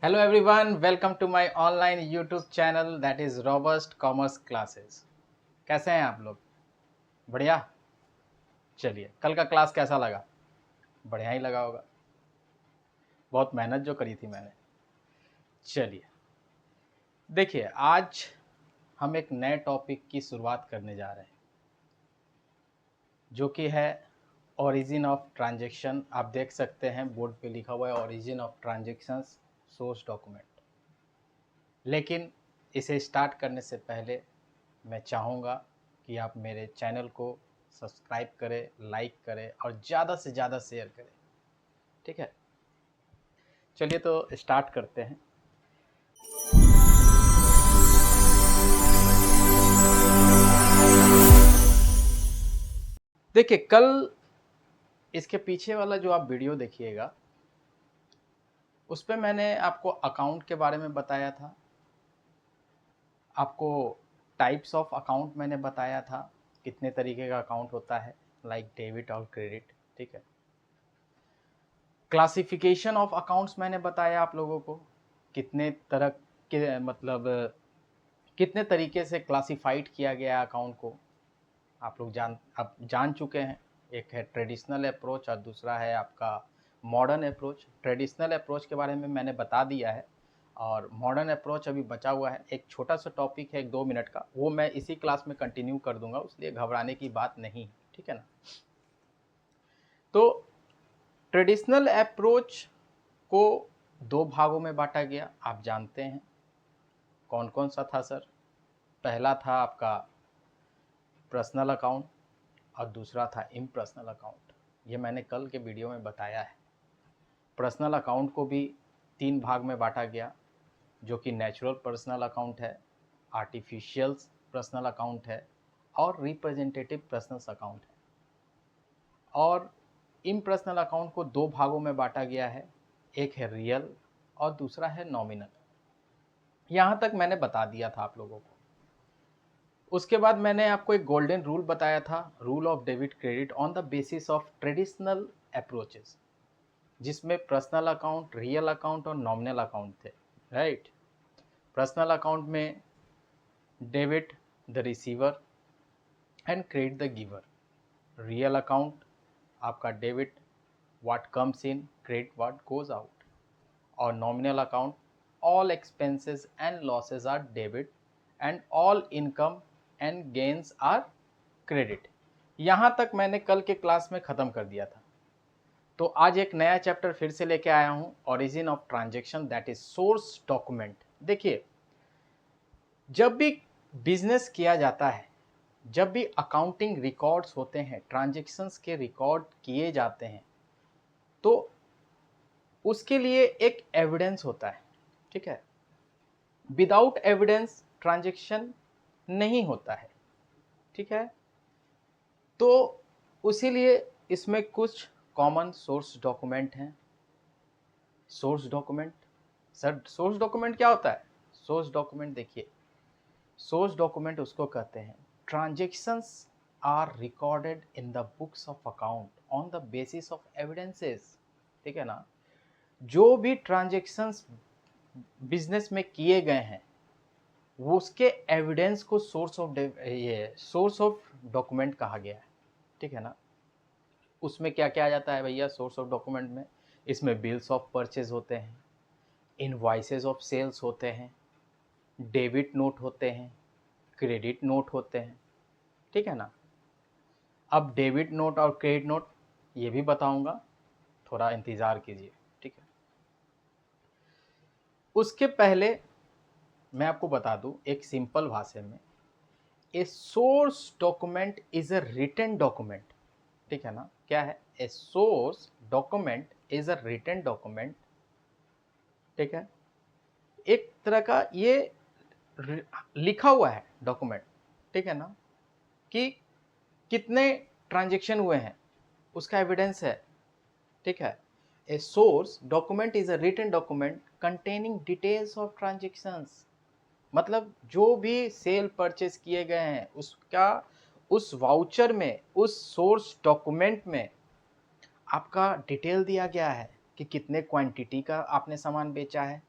Hello everyone, welcome to my online YouTube channel that is Robust Commerce Classes। कैसे हैं आप लोग? बढ़िया। चलिए, कल का क्लास कैसा लगा? बढ़िया ही लगा होगा। बहुत मेहनत जो करी थी मैंने। चलिए, देखिए आज हम एक नए टॉपिक की शुरुआत करने जा रहे हैं जो कि है ओरिजिन ऑफ ट्रांजैक्शन। आप देख सकते हैं बोर्ड पे लिखा हुआ है origin of transactions source document. लेकिन इसे स्टार्ट करने से पहले मैं चाहूँगा कि आप मेरे चैनल को सब्सक्राइब करें, लाइक करें और ज़्यादा से ज़्यादा शेयर करें। ठीक है, चलिए तो स्टार्ट करते हैं। देखिए, कल इसके पीछे वाला जो आप वीडियो देखिएगा उस पर मैंने आपको अकाउंट के बारे में बताया था, आपको टाइप्स ऑफ अकाउंट मैंने बताया था, कितने तरीके का अकाउंट होता है, लाइक डेबिट और क्रेडिट। ठीक है, क्लासिफिकेशन ऑफ अकाउंट्स मैंने बताया आप लोगों को, कितने तरह के मतलब कितने तरीके से क्लासिफाइड किया गया अकाउंट को आप लोग जान चुके हैं। एक है ट्रेडिशनल अप्रोच और दूसरा है आपका मॉडर्न अप्रोच। ट्रेडिशनल अप्रोच के बारे में मैंने बता दिया है और मॉडर्न अप्रोच अभी बचा हुआ है। एक छोटा सा टॉपिक है 2 मिनट का, वो मैं इसी क्लास में कंटिन्यू कर दूंगा, इसलिए घबराने की बात नहीं। ठीक है ना। तो ट्रेडिशनल अप्रोच को 2 भागों में बांटा गया, आप जानते हैं। कौन कौन सा था सर? पहला था आपका पर्सनल अकाउंट और दूसरा था इम्पर्सनल अकाउंट। ये मैंने कल के वीडियो में बताया है। पर्सनल अकाउंट को भी 3 भाग में बांटा गया, जो कि नेचुरल पर्सनल अकाउंट है, आर्टिफिशियल पर्सनल अकाउंट है और रिप्रेजेंटेटिव पर्सनल अकाउंट है। और इम्पर्सनल अकाउंट को 2 भागों में बांटा गया है, एक है रियल और दूसरा है नॉमिनल। यहाँ तक मैंने बता दिया था आप लोगों को। उसके बाद मैंने आपको एक गोल्डन रूल बताया था, rule of debit credit on the basis of traditional approaches, जिसमें पर्सनल अकाउंट, रियल अकाउंट और नॉमिनल अकाउंट थे। राइट। पर्सनल अकाउंट में debit the receiver and credit the giver. Real account आपका debit what comes in, credit what goes out. और nominal account all expenses and losses are debit and all income and gains are credit। यहाँ तक मैंने कल के class में ख़त्म कर दिया था। तो आज एक नया चैप्टर फिर से लेके आया हूँ, origin of transaction that is source document. देखिए, जब भी बिजनेस किया जाता है, जब भी अकाउंटिंग रिकॉर्ड्स होते हैं, ट्रांजैक्शंस के रिकॉर्ड किए जाते हैं, तो उसके लिए एक एविडेंस होता है। ठीक है, विदाउट एविडेंस ट्रांजैक्शन नहीं होता है। ठीक है, तो उसीलिए इसमें कुछ कॉमन सोर्स डॉक्यूमेंट हैं। Source document, sir source document क्या होता है? सोर्स डॉक्यूमेंट देखिए, सोर्स डॉक्यूमेंट उसको कहते हैं transactions are recorded in the books of account on the basis of evidences. ठीक है ना। जो भी ट्रांजैक्शंस बिजनेस में किए गए हैं वो उसके एविडेंस को सोर्स ऑफ डॉक्यूमेंट कहा गया है। ठीक है ना। उसमें क्या क्या आ जाता है भैया सोर्स ऑफ डॉक्यूमेंट में? इसमें बिल्स ऑफ परचेज होते हैं, इनवॉइसेस ऑफ सेल्स होते हैं, डेबिट नोट होते हैं, क्रेडिट नोट होते हैं। ठीक है ना। अब डेबिट नोट और क्रेडिट नोट ये भी बताऊंगा, थोड़ा इंतज़ार कीजिए। ठीक है, उसके पहले मैं आपको बता दूं एक सिंपल भाषा में, a source document is a written document. ठीक है ना। क्या है? A source document is a written document. ठीक है, एक तरह का ये लिखा हुआ है डॉक्यूमेंट। ठीक है ना, कि कितने ट्रांजैक्शन हुए हैं उसका एविडेंस है। ठीक है, a source document is a written document containing details of transactions. मतलब जो भी सेल परचेज किए गए हैं उसका, उस वाउचर में, उस सोर्स डॉक्यूमेंट में आपका डिटेल दिया गया है कि कितने क्वांटिटी का आपने सामान बेचा है,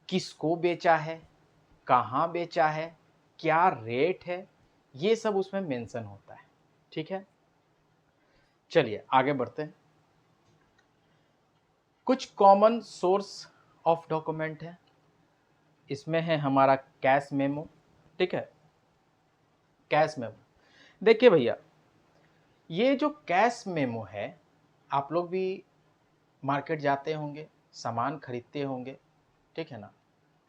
किसको बेचा है, कहाँ बेचा है, क्या रेट है, ये सब उसमें मेंशन होता है। ठीक है, चलिए आगे बढ़ते हैं। कुछ कॉमन सोर्स ऑफ डॉक्यूमेंट है, इसमें है हमारा कैश मेमो। ठीक है, कैश मेमो देखिए भैया, ये जो कैश मेमो है, आप लोग भी मार्केट जाते होंगे, सामान खरीदते होंगे, ठीक है ना।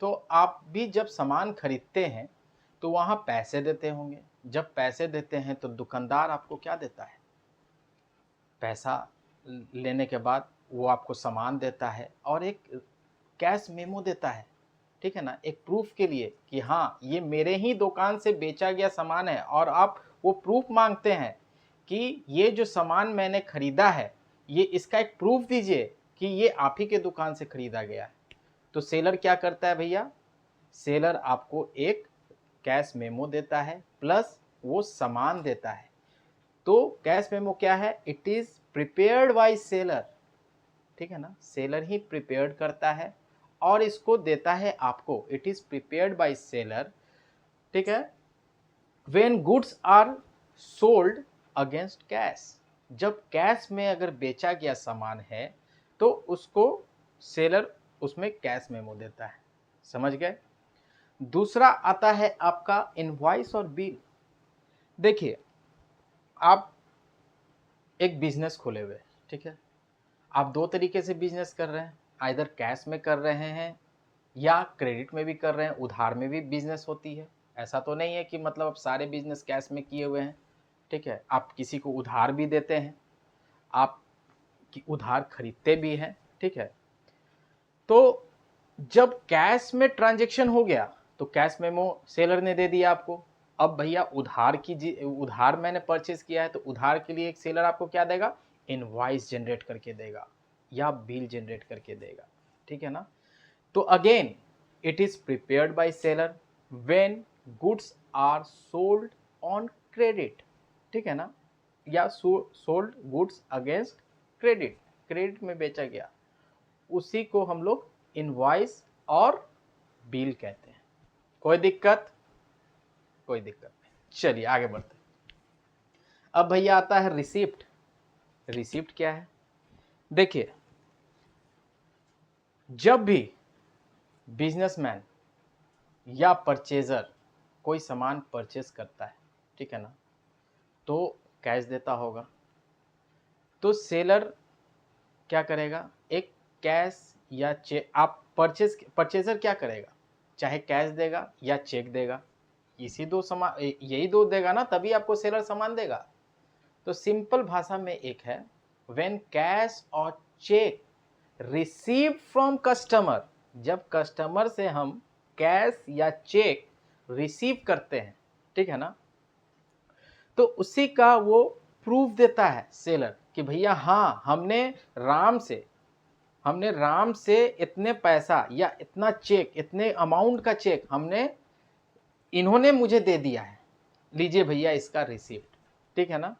तो आप भी जब सामान खरीदते हैं तो वहाँ पैसे देते होंगे। जब पैसे देते हैं तो दुकानदार आपको क्या देता है, पैसा लेने के बाद वो आपको सामान देता है और एक कैश मेमो देता है। ठीक है ना, एक प्रूफ के लिए कि हाँ ये मेरे ही दुकान से बेचा गया सामान है, और आप वो प्रूफ मांगते हैं कि ये जो सामान मैंने खरीदा है, ये इसका एक प्रूफ दीजिए कि ये आप ही के दुकान से खरीदा गया है। तो सेलर क्या करता है भैया, सेलर आपको एक कैश मेमो देता है प्लस वो सामान देता है। तो कैश मेमो क्या है, it is prepared by seller. ठीक है ना, सेलर ही प्रिपेयर्ड करता है और इसको देता है आपको। It is prepared by seller. ठीक है, when goods are sold against cash, जब कैश में अगर बेचा गया सामान है तो उसको सेलर उसमें कैश मेमो देता है। समझ गए। दूसरा आता है आपका इनवॉइस और बिल। देखिए, आप एक बिजनेस खोले हुए, ठीक है, आप दो तरीके से बिजनेस कर रहे हैं, आइदर कैश में कर रहे हैं या क्रेडिट में भी कर रहे हैं, उधार में भी बिजनेस होती है। ऐसा तो नहीं है कि मतलब आप सारे बिजनेस कैश में किए हुए हैं। ठीक है, आप किसी को उधार भी देते हैं, आप उधार खरीदते भी हैं। ठीक है, तो जब कैश में ट्रांजैक्शन हो गया तो कैश मेमो सेलर ने दे दिया आपको। अब भैया उधार मैंने परचेज किया है तो उधार के लिए एक सेलर आपको क्या देगा, इनवॉइस जनरेट करके देगा या बिल जनरेट करके देगा। ठीक है ना, तो again it is prepared by seller when goods are sold on credit. ठीक है ना, या sold goods against credit, credit में बेचा गया, उसी को हम लोग इनवॉइस और बिल कहते हैं। कोई दिक्कत, कोई दिक्कत नहीं। चलिए आगे बढ़ते हैं। अब भैया आता है रिसिप्ट। रिसिप्ट क्या है, देखिए, जब भी बिजनेसमैन या परचेजर कोई सामान परचेज करता है, ठीक है ना, तो कैश देता होगा, तो सेलर क्या करेगा, एक कैश या चेक, आप परचेजर क्या करेगा, चाहे कैश देगा या चेक देगा, इसी दो सामान, यही दो देगा ना, तभी आपको सेलर सामान देगा। तो सिंपल भाषा में एक है, व्हेन कैश और चेक रिसीव फ्रॉम कस्टमर, जब कस्टमर से हम कैश या चेक रिसीव करते हैं, ठीक है ना, तो उसी का वो प्रूफ देता है सेलर कि भैया हाँ हमने राम से इतने पैसा या इतना चेक, इतने अमाउंट का चेक इन्होंने मुझे दे दिया है, लीजिए भैया इसका रिसिप्ट। ठीक है ना,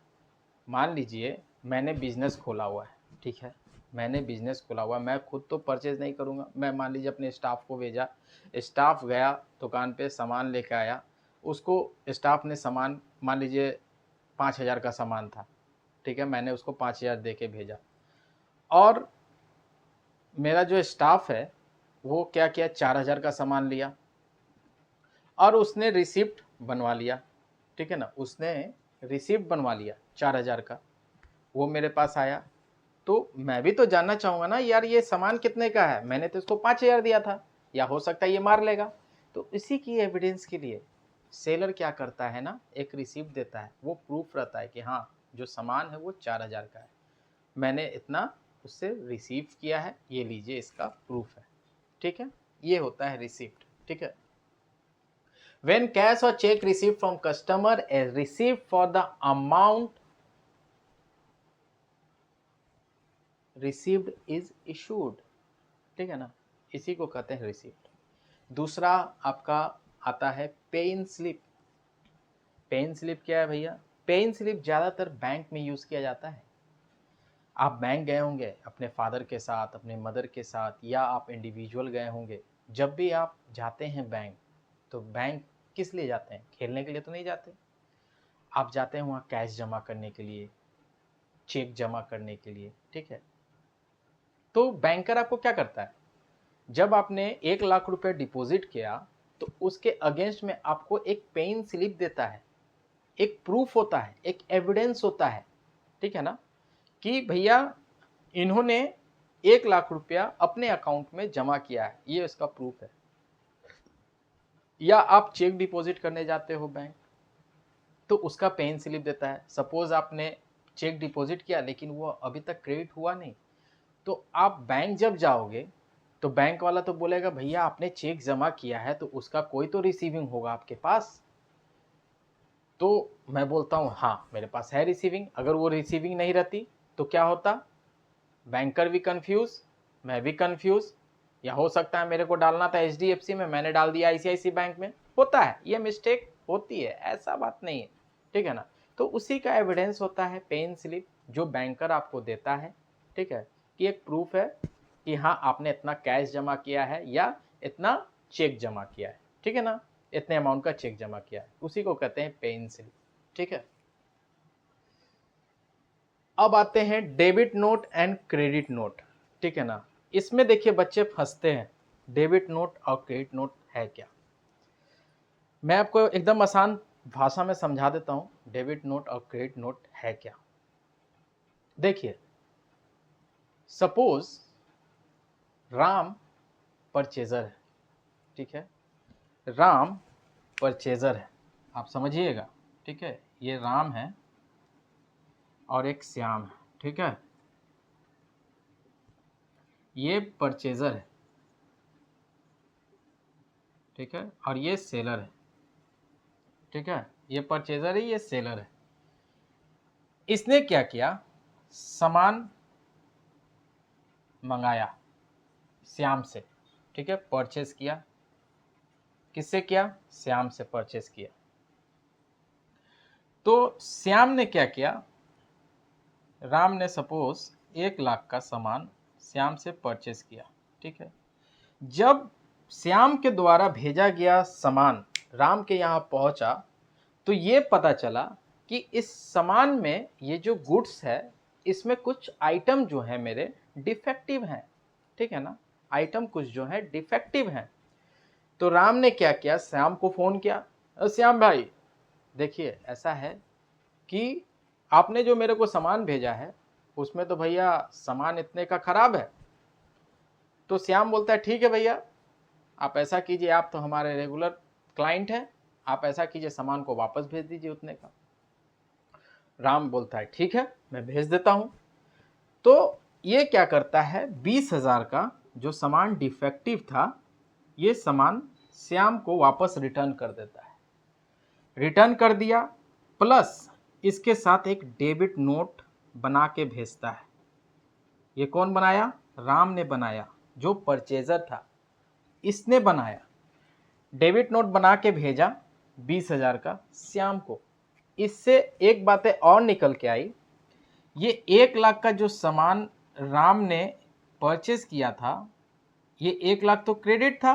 मान लीजिए मैंने बिजनेस खोला हुआ है, ठीक है, मैंने बिजनेस खोला हुआ है, मैं खुद तो परचेज नहीं करूँगा, मैं मान लीजिए अपने स्टाफ को भेजा, स्टाफ गया दुकान पे सामान लेके आया, उसको स्टाफ ने सामान मान लीजिए 5,000 का सामान था, ठीक है, मैंने उसको 5,000 दे के भेजा, और मेरा जो स्टाफ है वो क्या किया, 4,000 का सामान लिया और उसने रिसिप्ट बनवा लिया। ठीक है ना, उसने रिसिप्ट बनवा लिया 4,000 का, वो मेरे पास आया, तो मैं भी तो जानना चाहूँगा ना यार ये सामान कितने का है, मैंने तो इसको 5,000 दिया था, या हो सकता है ये मार लेगा। तो इसी की एविडेंस के लिए सेलर क्या करता है ना, एक रिसिप्ट देता है, वो प्रूफ रहता है कि हाँ जो सामान है वो 4,000 का है, मैंने इतना उससे रिसीव किया है, ये लीजिए इसका प्रूफ है। ठीक है, ये होता है रिसिप्ट। ठीक है, when cash or check received from customer is received for the amount received is issued। ठीक है ना, इसी को कहते हैं रिसिप्ट। दूसरा आपका आता है पे इन स्लिप। पे इन स्लिप क्या है भैया, पे इन स्लिप ज़्यादातर बैंक में यूज़ किया जाता है। आप बैंक गए होंगे अपने फादर के साथ, अपने मदर के साथ, या आप इंडिविजुअल गए होंगे जब भी आप जाते हैं बैंक, तो बैंक किस लिए जाते हैं? खेलने के लिए तो नहीं जाते। आप जाते हैं वहाँ कैश जमा करने के लिए, चेक जमा करने के लिए, ठीक है। तो बैंकर आपको क्या करता है, जब आपने 1 लाख रुपए डिपॉजिट किया तो उसके अगेंस्ट में आपको एक पेइंग स्लिप देता है, एक प्रूफ होता है, एक एविडेंस होता है, ठीक है ना, कि भैया इन्होंने 1 लाख रुपया अपने अकाउंट में जमा किया है, ये उसका प्रूफ है। या आप चेक डिपॉजिट करने जाते हो बैंक, तो उसका पेन स्लिप देता है। सपोज आपने चेक डिपॉजिट किया लेकिन वो अभी तक क्रेडिट हुआ नहीं, तो आप बैंक जब जाओगे तो बैंक वाला तो बोलेगा भैया आपने चेक जमा किया है तो उसका कोई तो रिसीविंग होगा आपके पास। तो मैं बोलता हूँ हाँ मेरे पास है रिसीविंग। अगर वो रिसीविंग नहीं रहती तो क्या होता, बैंकर भी कंफ्यूज, मैं भी कंफ्यूज, या हो सकता है मेरे को डालना था HDFC में, मैंने डाल दिया ICICI बैंक में। होता है, ये मिस्टेक होती है, ऐसा बात नहीं है, ठीक है ना। तो उसी का एविडेंस होता है पेन स्लिप जो बैंकर आपको देता है, ठीक है, कि एक प्रूफ है कि हाँ आपने इतना कैश जमा किया है या इतना चेक जमा किया है, ठीक है ना, इतने अमाउंट का चेक जमा किया है, उसी को कहते हैं पेन स्लिप, ठीक है। अब आते हैं debit note and credit note, ठीक है ना। इसमें देखिए बच्चे फंसते हैं, डेबिट नोट और क्रेडिट नोट है क्या। मैं आपको एकदम आसान भाषा में समझा देता हूं डेबिट नोट और क्रेडिट नोट है क्या। देखिए सपोज राम परचेजर है, ठीक है, राम परचेजर है, आप समझिएगा, ठीक है। ये राम है और एक श्याम है, ठीक है, ये परचेजर है, ठीक है, और ये सेलर है, ठीक है। ये परचेजर है, ये सेलर है। इसने क्या किया, सामान मंगाया श्याम से, ठीक है, परचेज किया, किससे किया, श्याम से परचेज किया। तो श्याम ने क्या किया, राम ने सपोज 1 लाख का सामान श्याम से परचेज किया, ठीक है। जब श्याम के द्वारा भेजा गया सामान राम के यहाँ पहुंचा तो ये पता चला कि इस सामान में ये जो गुड्स है इसमें कुछ आइटम जो है मेरे डिफेक्टिव हैं, ठीक है ना, आइटम कुछ जो है डिफेक्टिव हैं। तो राम ने क्या किया, श्याम को फोन किया, श्याम भाई देखिए ऐसा है कि आपने जो मेरे को सामान भेजा है उसमें तो भैया सामान इतने का खराब है। तो श्याम बोलता है ठीक है भैया, आप ऐसा कीजिए, आप तो हमारे रेगुलर क्लाइंट हैं, आप ऐसा कीजिए सामान को वापस भेज दीजिए उतने का। राम बोलता है ठीक है मैं भेज देता हूं। तो ये क्या करता है, 20,000 का जो सामान डिफेक्टिव था ये सामान श्याम को वापस रिटर्न कर देता है। रिटर्न कर दिया, प्लस इसके साथ एक डेबिट नोट बना के भेजता है। ये कौन बनाया, राम ने बनाया, जो परचेजर था इसने बनाया। डेबिट नोट बना के भेजा 20,000 का श्याम को। इससे एक बातें और निकल के आई, ये 1 लाख का जो सामान राम ने परचेज किया था ये 1 लाख तो क्रेडिट था,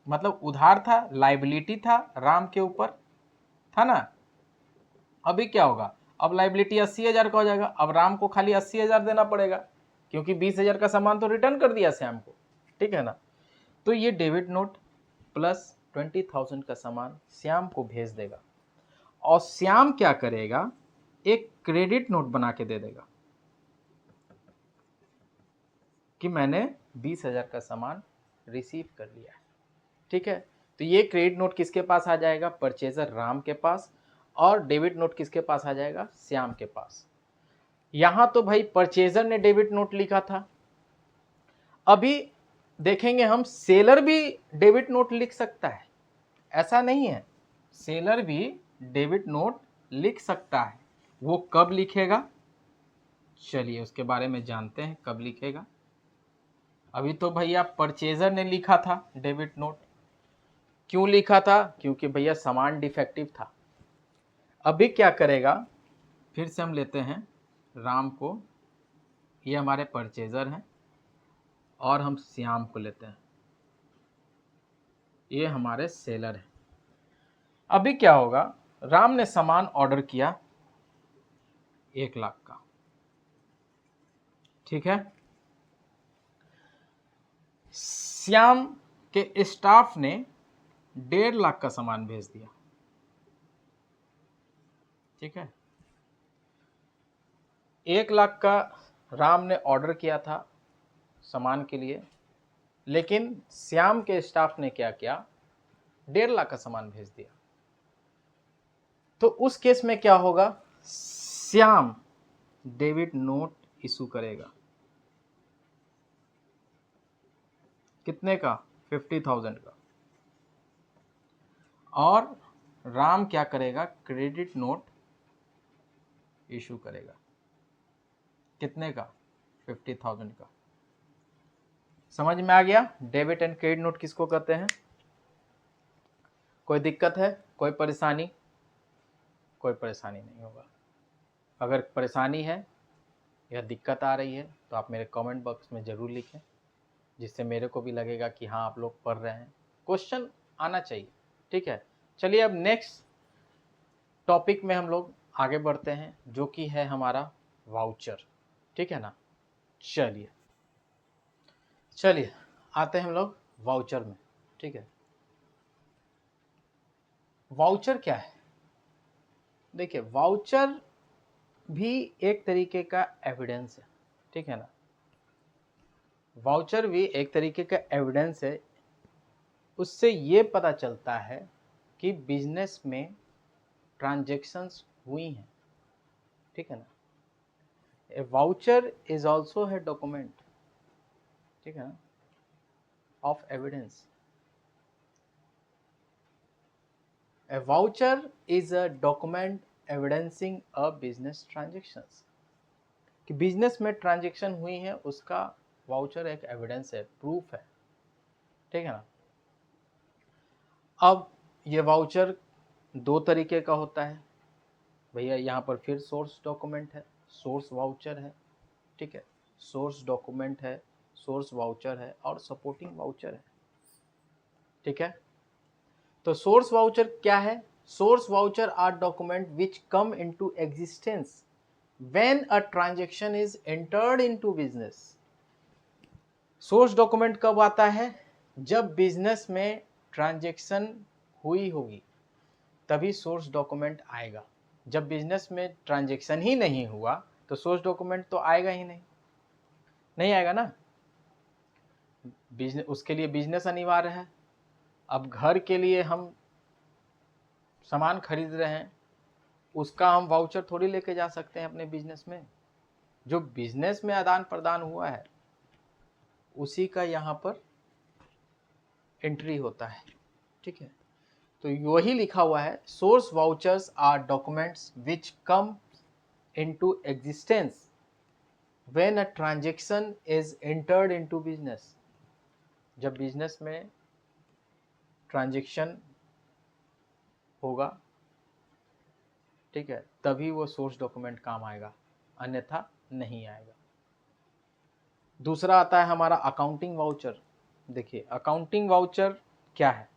मतलब उधार था, लाइबिलिटी था राम के ऊपर, था ना। अभी क्या होगा, अब लाइबिलिटी 80,000 का हो जाएगा, अब राम को खाली 80,000 देना पड़ेगा क्योंकि 20,000 का सामान तो रिटर्न कर दिया श्याम को, ठीक है ना। तो ये डेबिट नोट प्लस 20,000 का सामान श्याम को भेज देगा और श्याम क्या करेगा, एक क्रेडिट नोट बना के दे देगा कि मैंने 20,000 का सामान रिसीव कर लिया है, ठीक है। तो ये क्रेडिट नोट किसके पास आ जाएगा, परचेजर राम के पास, और डेबिट नोट किसके पास आ जाएगा, श्याम के पास। यहां तो भाई परचेजर ने डेबिट नोट लिखा था, अभी देखेंगे हम सेलर भी डेबिट नोट लिख सकता है, ऐसा नहीं है, सेलर भी डेबिट नोट लिख सकता है। वो कब लिखेगा, चलिए उसके बारे में जानते हैं कब लिखेगा। अभी तो भैया परचेजर ने लिखा था डेबिट नोट, क्यों लिखा था, क्योंकि भैया सामान डिफेक्टिव था। अभी क्या करेगा, फिर से हम लेते हैं राम को, ये हमारे परचेजर हैं, और हम श्याम को लेते हैं, ये हमारे सेलर है। अभी क्या होगा, राम ने सामान ऑर्डर किया 1 लाख का, ठीक है। श्याम के स्टाफ ने 1.5 लाख का सामान भेज दिया, ठीक है। 1 लाख का राम ने ऑर्डर किया था सामान के लिए, लेकिन श्याम के स्टाफ ने क्या किया, 1.5 लाख का सामान भेज दिया। तो उस केस में क्या होगा, श्याम डेबिट नोट इशू करेगा, कितने का, 50,000 का। और राम क्या करेगा, क्रेडिट नोट इशू करेगा, कितने का, 50,000 का। समझ में आ गया डेबिट एंड क्रेडिट नोट किसको कहते हैं। कोई दिक्कत है, कोई परेशानी? कोई परेशानी नहीं होगा। अगर परेशानी है या दिक्कत आ रही है तो आप मेरे कमेंट बॉक्स में ज़रूर लिखें, जिससे मेरे को भी लगेगा कि हाँ आप लोग पढ़ रहे हैं। क्वेश्चन आना चाहिए, ठीक है। चलिए अब नेक्स्ट टॉपिक में हम लोग आगे बढ़ते हैं, जो कि है हमारा वाउचर, ठीक है ना। चलिए आते हैं हम लोग वाउचर में, ठीक है। वाउचर क्या है, देखिए वाउचर भी एक तरीके का एविडेंस है, ठीक है ना। वाउचर भी एक तरीके का एविडेंस है। उससे ये पता चलता है कि बिजनेस में ट्रांजैक्शंस हुई हैं, ठीक है ना। ए वाउचर इज ऑल्सो है डॉक्यूमेंट, ठीक है ना, of evidence. A voucher is a document evidencing a business transactions, कि बिजनेस में ट्रांजैक्शन हुई है उसका वाउचर एक एविडेंस है, प्रूफ है, ठीक है ना। अब ये वाउचर 2 तरीके का होता है भैया, यहाँ पर फिर सोर्स डॉक्यूमेंट है, सोर्स वाउचर है, ठीक है। सोर्स डॉक्यूमेंट है, सोर्स वाउचर है और सपोर्टिंग वाउचर है, ठीक है। तो सोर्स वाउचर क्या है, source voucher are document which come into existence when a transaction is entered into business. Source document कब आता है, जब बिजनेस में ट्रांजैक्शन हुई होगी तभी सोर्स डॉक्यूमेंट आएगा। जब बिजनेस में ट्रांजैक्शन ही नहीं हुआ तो सोर्स डॉक्यूमेंट तो आएगा ही नहीं, नहीं आएगा ना। बिजनेस, उसके लिए बिजनेस अनिवार्य है। अब घर के लिए हम सामान खरीद रहे हैं, उसका हम वाउचर थोड़ी लेके जा सकते हैं अपने बिजनेस में। जो बिजनेस में आदान प्रदान हुआ है उसी का यहाँ पर एंट्री होता है, ठीक है। तो वही लिखा हुआ है, source vouchers are documents which come into existence when a transaction is entered into business. जब बिजनेस में ट्रांजैक्शन होगा, ठीक है, तभी वो सोर्स डॉक्यूमेंट काम आएगा, अन्यथा नहीं आएगा। दूसरा आता है हमारा अकाउंटिंग वाउचर। देखिए अकाउंटिंग वाउचर क्या है,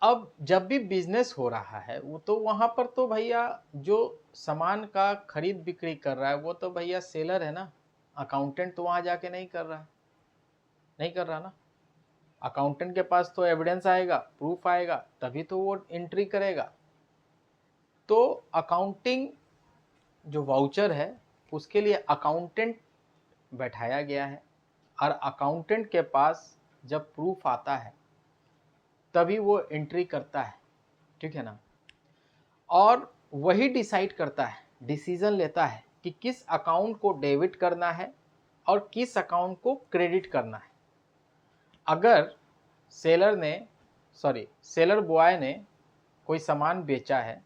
अब जब भी बिजनेस हो रहा है वो तो वहां पर तो भैया जो सामान का खरीद बिक्री कर रहा है वो तो भैया सेलर है ना, अकाउंटेंट तो वहां जाके नहीं कर रहा है, नहीं कर रहा ना। अकाउंटेंट के पास तो एविडेंस आएगा, प्रूफ आएगा, तभी तो वो एंट्री करेगा। तो अकाउंटिंग जो वाउचर है उसके लिए अकाउंटेंट बैठाया गया है, और अकाउंटेंट के पास जब प्रूफ आता है तभी वो एंट्री करता है, ठीक है ना। और वही डिसाइड करता है, डिसीजन लेता है कि किस अकाउंट को डेबिट करना है और किस अकाउंट को क्रेडिट करना है। अगर सेलर बॉय ने कोई सामान बेचा है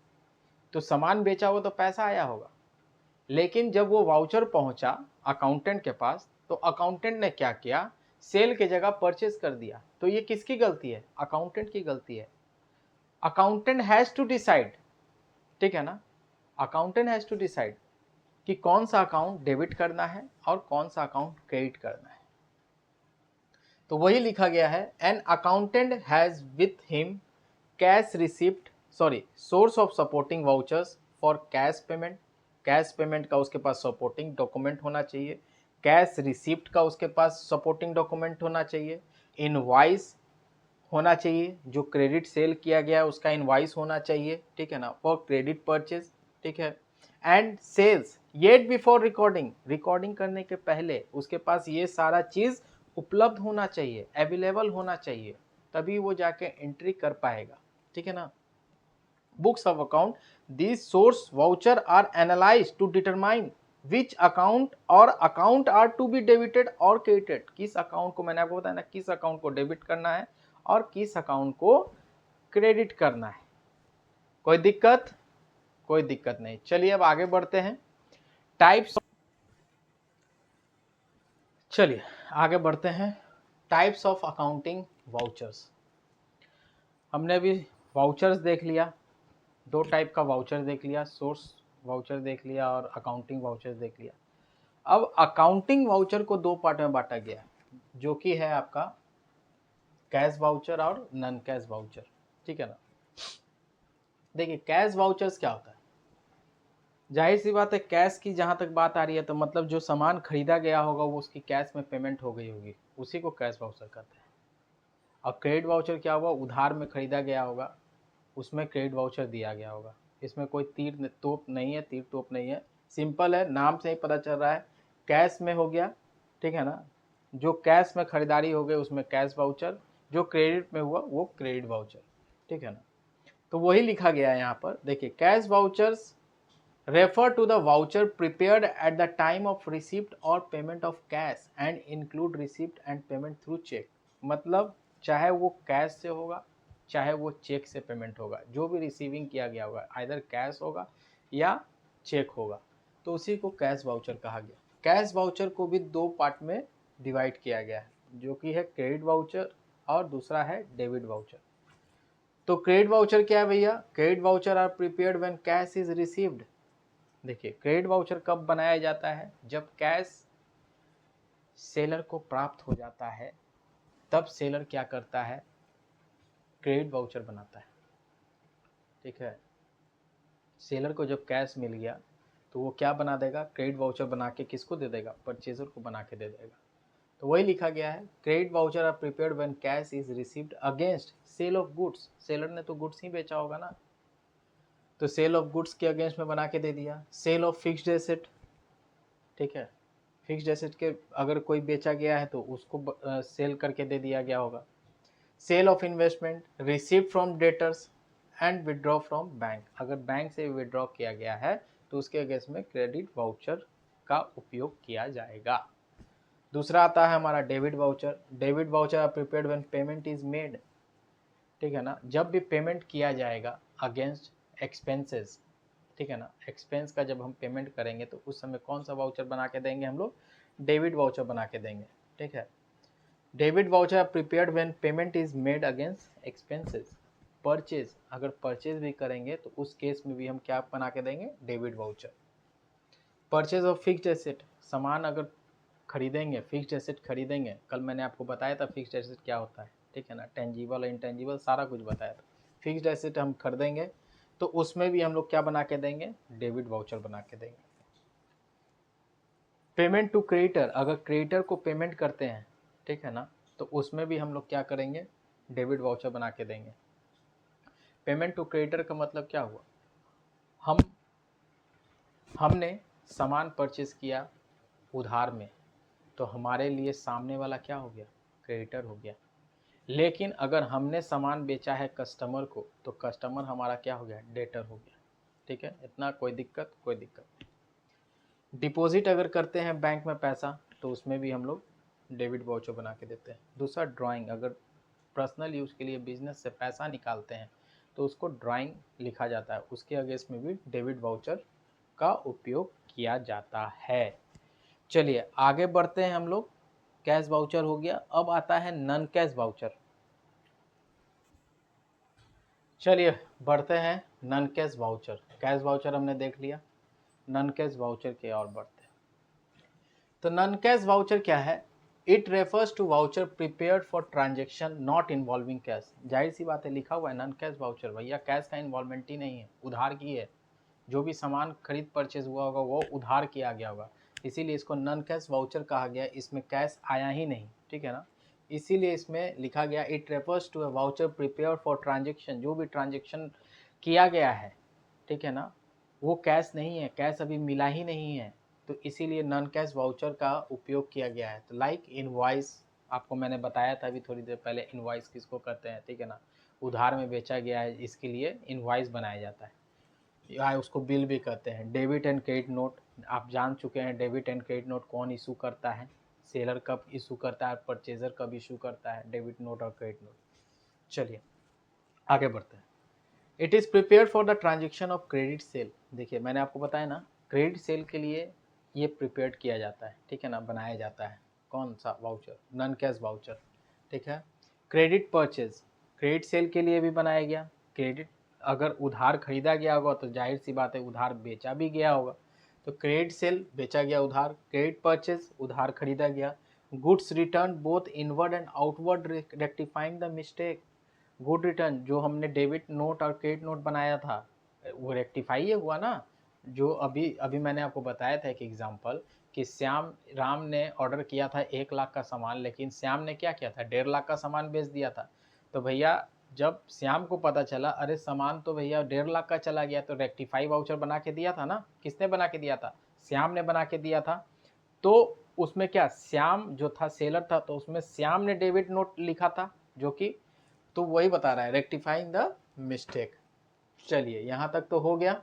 तो सामान बेचा हो तो पैसा आया होगा, लेकिन जब वो वाउचर पहुंचा अकाउंटेंट के पास तो अकाउंटेंट ने क्या किया, सेल के जगह परचेज कर दिया। तो ये किसकी गलती है, अकाउंटेंट की गलती है। अकाउंटेंट हैज टू डिसाइड, ठीक है ना, अकाउंटेंट हैज टू डिसाइड कि कौन सा अकाउंट डेबिट करना है और कौन सा अकाउंट क्रेडिट करना है। तो वही लिखा गया है, an accountant has with him cash receipt source of supporting vouchers for cash payment. Cash payment का उसके पास सपोर्टिंग डॉक्यूमेंट होना चाहिए, कैश रिसिप्ट का उसके पास सपोर्टिंग डॉक्यूमेंट होना चाहिए, इनवॉइस होना चाहिए, जो क्रेडिट सेल किया गया है उसका इनवॉइस होना चाहिए, ठीक है ना, फॉर क्रेडिट परचेज, ठीक है। And sales yet before recording, recording करने के पहले उसके पास ये सारा चीज उपलब्ध होना चाहिए, अवेलेबल होना चाहिए, तभी वो जाके एंट्री कर पाएगा, ठीक है ना। Books of account, these source voucher are analyzed to determine which account और account are to be debited और क्रेडिटेड। किस अकाउंट को, मैंने आपको बताया ना, किस अकाउंट को डेबिट करना है और किस अकाउंट को क्रेडिट करना है। कोई दिक्कत? कोई दिक्कत नहीं। चलिए अब आगे बढ़ते हैं। टाइप्स, चलिए आगे बढ़ते हैं। Types of accounting vouchers. हमने अभी वाउचर्स देख लिया, दो टाइप का वाउचर देख लिया, सोर्स वाउचर देख लिया और अकाउंटिंग वाउचर देख लिया। अब अकाउंटिंग वाउचर को दो पार्ट में बांटा गया, जो कि है आपका कैश वाउचर और नॉन कैश वाउचर, ठीक है ना। देखिए कैश वाउचर्स क्या होता है, जाहिर सी बात है कैश की जहां तक बात आ रही है तो मतलब जो सामान खरीदा गया होगा वो उसकी कैश में पेमेंट हो गई होगी, उसी को कैश वाउचर कहते हैं। और क्रेडिट वाउचर क्या होगा, उधार में खरीदा गया होगा, उसमें क्रेडिट वाउचर दिया गया होगा। इसमें कोई तीर तोप नहीं है, तीर तोप नहीं है, सिंपल है, नाम से ही पता चल रहा है कैश में हो गया, ठीक है ना। जो कैश में खरीदारी हो गई उसमें कैश वाउचर, जो क्रेडिट में हुआ वो क्रेडिट वाउचर, ठीक है ना। तो वही लिखा गया है यहाँ पर। देखिए cash vouchers refer to the voucher prepared at the time of receipt और payment of cash and include receipt and payment through cheque. मतलब चाहे वो कैश से होगा चाहे वो चेक से पेमेंट होगा, जो भी रिसीविंग किया गया होगा आइदर कैश होगा या चेक होगा, तो उसी को कैश वाउचर कहा गया। कैश वाउचर को भी दो पार्ट में डिवाइड किया गया है, जो कि है क्रेडिट वाउचर और दूसरा है डेबिट वाउचर। तो क्रेडिट वाउचर क्या है भैया, credit voucher are prepared when cash is received. देखिए क्रेडिट वाउचर कब बनाया जाता है, जब कैश सेलर को प्राप्त हो जाता है, तब सेलर क्या करता है, क्रेडिट वाउचर बनाता है, ठीक है। सेलर को जब कैश मिल गया तो वो क्या बना देगा, क्रेडिट वाउचर बना के किसको दे देगा, परचेजर को बना के दे देगा। तो वही लिखा गया है, credit voucher are prepared when cash is received against sale of goods. Seller ने तो गुड्स ही बेचा होगा ना, तो सेल ऑफ गुड्स के अगेंस्ट में बना के दे दिया। सेल ऑफ फिक्स्ड एसेट, ठीक है, फिक्स्ड एसेट के अगर कोई बेचा गया है तो उसको सेल करके दे दिया गया होगा। Sale of investment, received from debtors and withdraw from bank. अगर बैंक से विड्रॉ किया गया है तो उसके अगेंस्ट में क्रेडिट वाउचर का उपयोग किया जाएगा। दूसरा आता है हमारा debit voucher. Debit voucher are prepared when payment is made, ठीक है ना, जब भी पेमेंट किया जाएगा अगेंस्ट एक्सपेंसेस, ठीक है ना, एक्सपेंस का जब हम पेमेंट करेंगे तो उस समय कौन सा वाउचर बना के देंगे हम लोग, डेबिट वाउचर बना के देंगे, ठीक है। Debit voucher are prepared when payment is made against expenses. Purchase, अगर परचेज भी करेंगे तो उस केस में भी हम क्या बना के देंगे, debit voucher. Purchase of fixed asset, सामान अगर खरीदेंगे, फिक्स्ड एसेट खरीदेंगे, कल मैंने आपको बताया था फिक्स्ड एसेट क्या होता है, ठीक है ना, टेंजिबल इंटेंजिबल सारा कुछ बताया था। फिक्स्ड एसेट हम खरीदेंगे तो उसमें भी हम लोग क्या बना के देंगे, डेबिट वाउचर बना के देंगे। पेमेंट टू क्रेडिटर, अगर क्रेडिटर को पेमेंट करते हैं, ठीक है ना, तो उसमें भी हम लोग क्या करेंगे, डेबिट वाउचर बना के देंगे। पेमेंट टू क्रेडिटर का मतलब क्या हुआ, हमने सामान परचेज किया उधार में, तो हमारे लिए सामने वाला क्या हो गया, क्रेडिटर हो गया। लेकिन अगर हमने सामान बेचा है कस्टमर को तो कस्टमर हमारा क्या हो गया, डेटर हो गया, ठीक है। इतना कोई दिक्कत, कोई दिक्कत नहीं। डिपॉजिट अगर करते हैं बैंक में पैसा तो उसमें भी हम लोग डेबिट वाउचर बना के देते हैं। दूसरा ड्राइंग, अगर पर्सनल यूज़ के लिए बिजनेस से पैसा निकालते हैं तो उसको ड्राइंग लिखा जाता है, उसके अगेंस्ट में भी डेबिट वाउचर का उपयोग किया जाता है। चलिए आगे बढ़ते हैं हम लोग। कैश वाउचर हो गया, अब आता है नॉन कैश वाउचर। चलिए बढ़ते हैं non cash voucher. Cash voucher हमने देख लिया, नॉन कैश वाउचर के और बढ़ते हैं। तो नॉन कैश वाउचर क्या है, it refers to voucher prepared for transaction not involving cash. जाहिर सी बात है, लिखा हुआ है नॉन कैश वाउचर, भैया कैश का इन्वॉल्वमेंट ही नहीं है, उधार की है। जो भी सामान खरीद परचेज हुआ होगा वो उधार किया गया होगा, इसीलिए इसको नॉन कैश वाउचर कहा गया। इसमें कैश आया ही नहीं, ठीक है ना, इसीलिए इसमें लिखा गया it refers to a voucher prepare for transaction. जो भी ट्रांजेक्शन किया गया है, ठीक है ना, वो कैश नहीं है, कैश अभी मिला ही नहीं है, तो इसीलिए नॉन कैश वाउचर का उपयोग किया गया है। तो लाइक इनवॉइस, आपको मैंने बताया था अभी थोड़ी देर पहले, इनवॉइस किसको कहते हैं, ठीक है ना, उधार में बेचा गया है, इसके लिए इनवॉइस बनाया जाता है, या उसको बिल भी कहते हैं। डेबिट एंड क्रेडिट नोट, आप जान चुके हैं डेबिट एंड क्रेडिट नोट कौन इशू करता है, सेलर कब इशू करता है, परचेजर कब इशू करता है डेबिट नोट और क्रेडिट नोट। चलिए आगे बढ़ते हैं। It is prepared for the transaction of credit sale. देखिए मैंने आपको बताया ना, क्रेडिट सेल के लिए ये प्रिपेयर्ड किया जाता है, ठीक है ना, बनाया जाता है। कौन सा वाउचर, नॉन कैश वाउचर, ठीक है। क्रेडिट परचेज, क्रेडिट सेल के लिए भी बनाया गया। क्रेडिट, अगर उधार खरीदा गया होगा तो जाहिर सी बात है उधार बेचा भी गया होगा, तो क्रेडिट सेल बेचा गया उधार, क्रेडिट परचेज उधार खरीदा गया। Goods return both inward and outward rectifying the mistake. Good return, जो हमने डेबिट नोट और क्रेडिट नोट बनाया था वो रेक्टिफाई ही हुआ ना। जो अभी अभी मैंने आपको बताया था एक एग्जांपल, कि श्याम राम ने ऑर्डर किया था 1 लाख का सामान, लेकिन श्याम ने क्या किया था, 1.5 लाख का सामान बेच दिया था। तो भैया जब श्याम को पता चला अरे सामान तो भैया 1.5 लाख का चला गया, तो रेक्टिफाई वाउचर बना के दिया था ना। किसने बना के दिया था, श्याम ने बना के दिया था। तो उसमें क्या, श्याम जो था सेलर था, तो उसमें श्याम ने डेबिट नोट लिखा था, जो कि, तो वही बता रहा है रेक्टिफाइंग द मिस्टेक। चलिए यहाँ तक तो हो गया।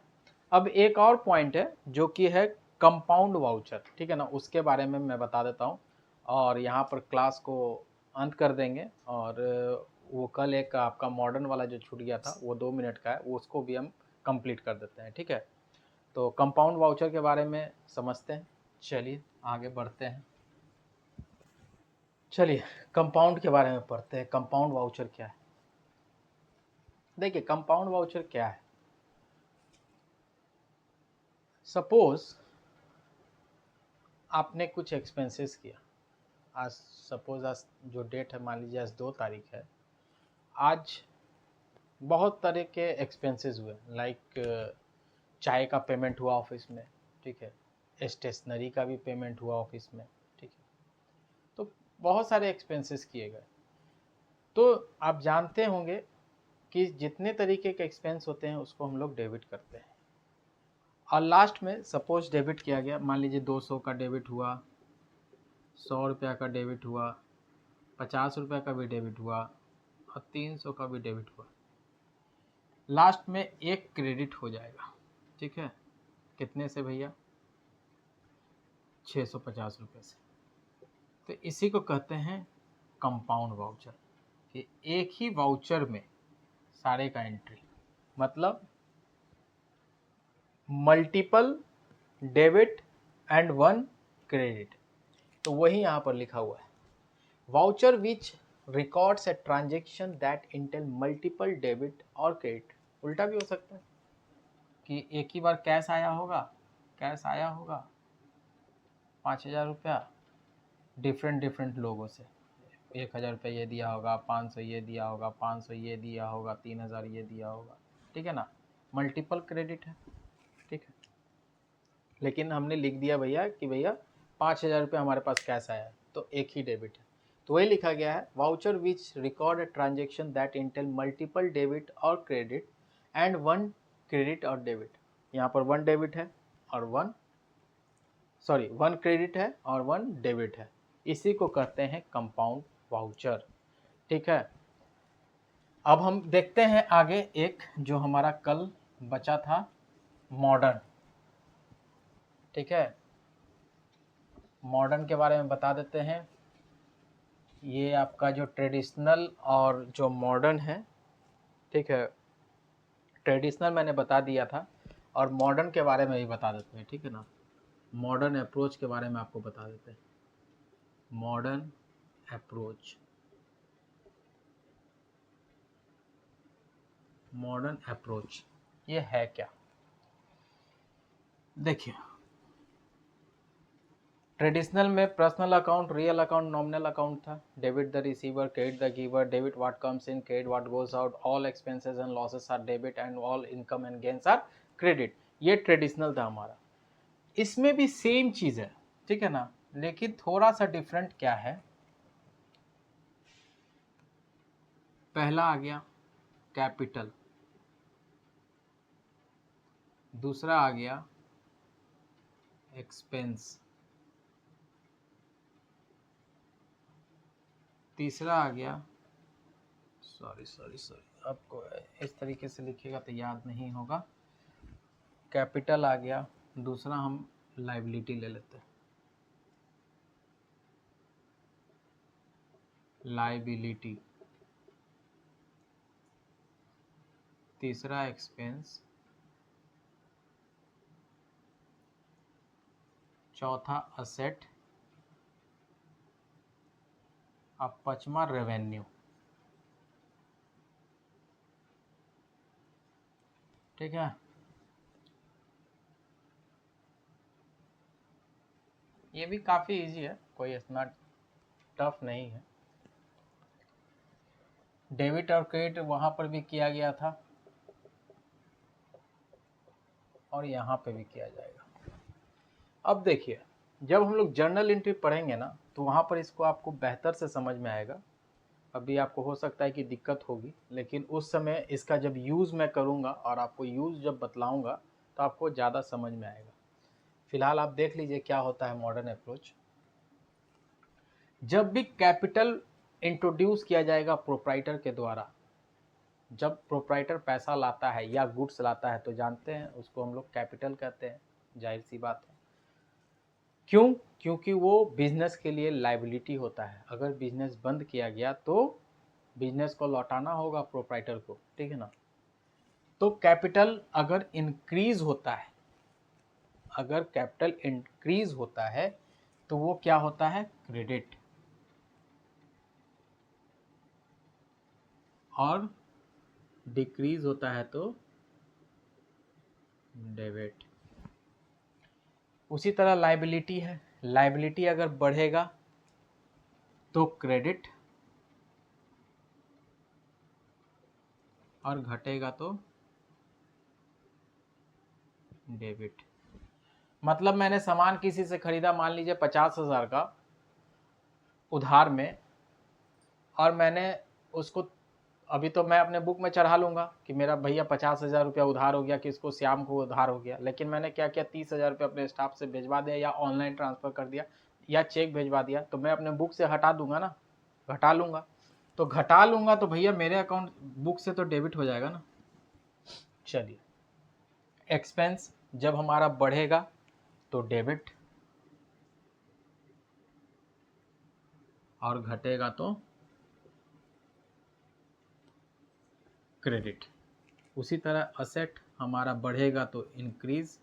अब एक और पॉइंट है जो कि है कंपाउंड वाउचर, ठीक है ना, उसके बारे में मैं बता देता हूँ, और यहाँ पर क्लास को अंत कर देंगे। और वो कल एक आपका मॉडर्न वाला जो छूट गया था वो 2 मिनट का है, वो उसको भी हम कंप्लीट कर देते हैं, ठीक है। तो कंपाउंड वाउचर के बारे में समझते हैं, चलिए आगे बढ़ते हैं। चलिए कंपाउंड के बारे में पढ़ते हैं, कंपाउंड वाउचर क्या है। देखिए कंपाउंड वाउचर क्या है, सपोज आपने कुछ एक्सपेंसेस किया, आज सपोज आज जो डेट है, मान लीजिए आज 2 तारीख है, आज बहुत तरह के एक्सपेंसेस हुए, लाइक चाय का पेमेंट हुआ ऑफिस में, ठीक है, स्टेशनरी का भी पेमेंट हुआ ऑफिस में, ठीक है, तो बहुत सारे एक्सपेंसेस किए गए। तो आप जानते होंगे कि जितने तरीके के एक्सपेंस होते हैं उसको हम लोग डेबिट करते हैं, और लास्ट में सपोज डेबिट किया गया, मान लीजिए 200 का डेबिट हुआ, 100 रुपया का डेबिट हुआ, 50 रुपया का भी डेबिट हुआ, और 300 का भी डेबिट हुआ। लास्ट में एक क्रेडिट हो जाएगा, ठीक है, कितने से भैया, 650 रुपये से। तो इसी को कहते हैं कंपाउंड वाउचर, कि एक ही वाउचर में सारे का एंट्री, मतलब multiple debit and one credit. तो वही यहाँ पर लिखा हुआ है, voucher which records a transaction that Intel multiple debit और क्रेडिट। उल्टा भी हो सकता है कि एक ही बार कैश आया होगा, कैश आया होगा 5,000 रुपया डिफरेंट डिफरेंट लोगों से, 1,000 रुपया ये दिया होगा, 500 ये दिया होगा, 500 ये दिया होगा, 3,000 ये दिया होगा, ठीक है ना, मल्टीपल क्रेडिट है, ठीक है। लेकिन हमने लिख दिया भैया कि भैया 5,000 रुपया हमारे पास कैश आया है, तो एक ही डेबिट है। तो वही लिखा गया है, voucher which record a transaction that Intel multiple debit और क्रेडिट एंड वन क्रेडिट और डेबिट। यहाँ पर वन डेबिट है और वन क्रेडिट है और वन डेबिट है, इसी को कहते हैं कंपाउंड वाउचर, ठीक है। अब हम देखते हैं आगे एक जो हमारा कल बचा था, मॉडर्न, ठीक है, मॉडर्न के बारे में बता देते हैं। ये आपका जो ट्रेडिशनल और जो मॉडर्न है, ठीक है, ट्रेडिशनल मैंने बता दिया था, और मॉडर्न के बारे में भी बता देते हैं, ठीक है ना, मॉडर्न अप्रोच के बारे में आपको बता देते हैं। मॉडर्न अप्रोच, मॉडर्न अप्रोच ये है क्या, देखिए ट्रेडिशनल में personal account, real account, nominal account था। Debit the receiver, credit the giver, debit what comes in, credit what goes out, all expenses and losses are debit and all income and gains are credit. ये traditional था हमारा। इसमें भी same चीज है, ठीक है ना, लेकिन थोड़ा सा डिफरेंट क्या है। पहला आ गया कैपिटल, दूसरा आ गया एक्सपेंस, तीसरा आ गया सॉरी आपको इस तरीके से लिखिएगा तो याद नहीं होगा। कैपिटल आ गया, दूसरा हम लाइबिलिटी ले लेते हैं, लाइबिलिटी, तीसरा एक्सपेंस, चौथा असेट, अब पांचवा रेवेन्यू। ठीक है, ये भी काफ़ी इजी है, कोई इतना टफ नहीं है। डेबिट और क्रेडिट वहाँ पर भी किया गया था और यहाँ पे भी किया जाएगा। अब देखिए, जब हम लोग जर्नल एंट्री पढ़ेंगे ना तो वहाँ पर इसको आपको बेहतर से समझ में आएगा। अभी आपको हो सकता है कि दिक्कत होगी, लेकिन उस समय इसका जब यूज़ मैं करूँगा और आपको यूज़ जब बतलाऊँगा तो आपको ज़्यादा समझ में आएगा। फिलहाल आप देख लीजिए क्या होता है मॉडर्न अप्रोच। जब भी कैपिटल इंट्रोड्यूस किया जाएगा प्रोप्राइटर के द्वारा, जब प्रोप्राइटर पैसा लाता है या गुड्स लाता है तो जानते हैं उसको हम लोग कैपिटल कहते हैं, जाहिर सी बात है। क्यों? क्योंकि वो बिजनेस के लिए लाइबिलिटी होता है। अगर बिजनेस बंद किया गया तो बिजनेस को लौटाना होगा प्रोप्राइटर को, ठीक है ना। तो कैपिटल अगर इंक्रीज होता है, अगर कैपिटल इंक्रीज होता है तो वो क्या होता है? क्रेडिट। और डिक्रीज होता है तो डेबिट। उसी तरह लाइबिलिटी है, लाइबिलिटी अगर बढ़ेगा तो क्रेडिट और घटेगा तो डेबिट। मतलब मैंने सामान किसी से खरीदा, मान लीजिए 50,000 का उधार में, और मैंने उसको, अभी तो मैं अपने बुक में चढ़ा लूँगा कि मेरा भैया 50,000 रुपया उधार हो गया, किसको, श्याम को उधार हो गया। लेकिन मैंने क्या किया, 30,000 रुपया अपने स्टाफ से भिजवा दिया या ऑनलाइन ट्रांसफ़र कर दिया या चेक भिजवा दिया, तो मैं अपने बुक से हटा दूंगा ना, घटा लूँगा। तो घटा लूँगा तो भैया मेरे अकाउंट बुक से तो डेबिट हो जाएगा ना। चलिए, एक्सपेंस जब हमारा बढ़ेगा तो डेबिट और घटेगा तो क्रेडिट। उसी तरह असेट हमारा बढ़ेगा तो इंक्रीज,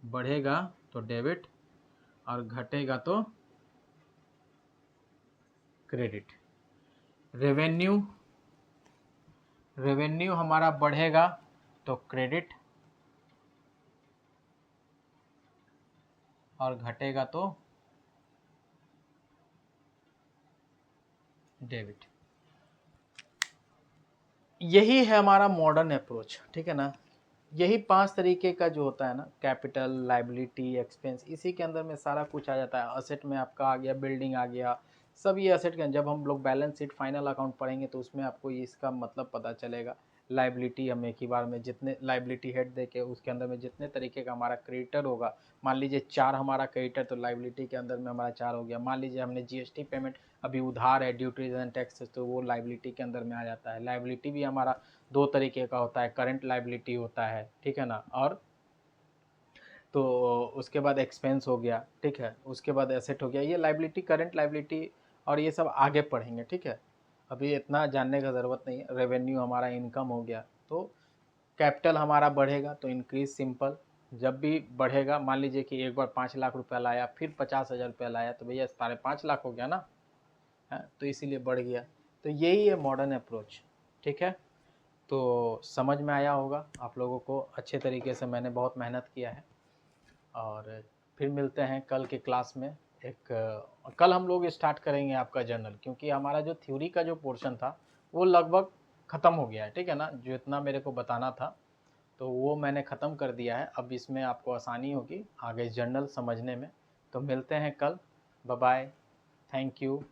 बढ़ेगा तो डेबिट और घटेगा तो क्रेडिट। रेवेन्यू, रेवेन्यू हमारा बढ़ेगा तो क्रेडिट और घटेगा तो डेबिट। यही है हमारा मॉडर्न अप्रोच, ठीक है ना। यही 5 तरीके का जो होता है ना, कैपिटल, लाइबिलिटी, एक्सपेंस, इसी के अंदर में सारा कुछ आ जाता है। असेट में आपका आ गया, बिल्डिंग आ गया, सब ये असेट के। जब हम लोग बैलेंस शीट, फाइनल अकाउंट पढ़ेंगे तो उसमें आपको इसका मतलब पता चलेगा। लाइबिलिटी हम एक ही बार में जितने लाइबिलिटी हेड देके उसके अंदर में जितने तरीके का हमारा क्रेडिटर होगा, मान लीजिए 4 हमारा क्रेडिटर, तो लाइबिलिटी के अंदर में हमारा 4 हो गया। मान लीजिए हमने जीएसटी पेमेंट, अभी उधार है, ड्यूटीज एंड टैक्स, तो वो लाइबिलिटी के अंदर में आ जाता है। लाइबिलिटी भी हमारा 2 तरीके का होता है, करंट लाइबिलिटी होता है, ठीक है ना, और तो उसके बाद एक्सपेंस हो गया, ठीक है, उसके बाद एसेट हो गया। ये लाइबिलिटी, करंट लाइबिलिटी और ये सब आगे पढ़ेंगे, ठीक है, अभी इतना जानने का ज़रूरत नहीं है। रेवेन्यू हमारा इनकम हो गया, तो कैपिटल हमारा बढ़ेगा तो इंक्रीज, सिंपल। जब भी बढ़ेगा, मान लीजिए कि एक बार 5 लाख रुपया लाया, फिर 50,000 रुपया लाया, तो भैया 5.5 लाख हो गया ना, है, तो इसीलिए बढ़ गया। तो यही है मॉडर्न अप्रोच, ठीक है। तो समझ में आया होगा आप लोगों को, अच्छे तरीके से मैंने बहुत मेहनत किया है और फिर मिलते हैं कल के क्लास में। कल हम लोग स्टार्ट करेंगे आपका जर्नल, क्योंकि हमारा जो थ्योरी का जो पोर्शन था वो लगभग ख़त्म हो गया है, ठीक है ना। जो इतना मेरे को बताना था तो वो मैंने ख़त्म कर दिया है। अब इसमें आपको आसानी होगी आगे जर्नल समझने में। तो मिलते हैं कल। Bye bye, thank you,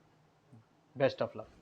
best of luck.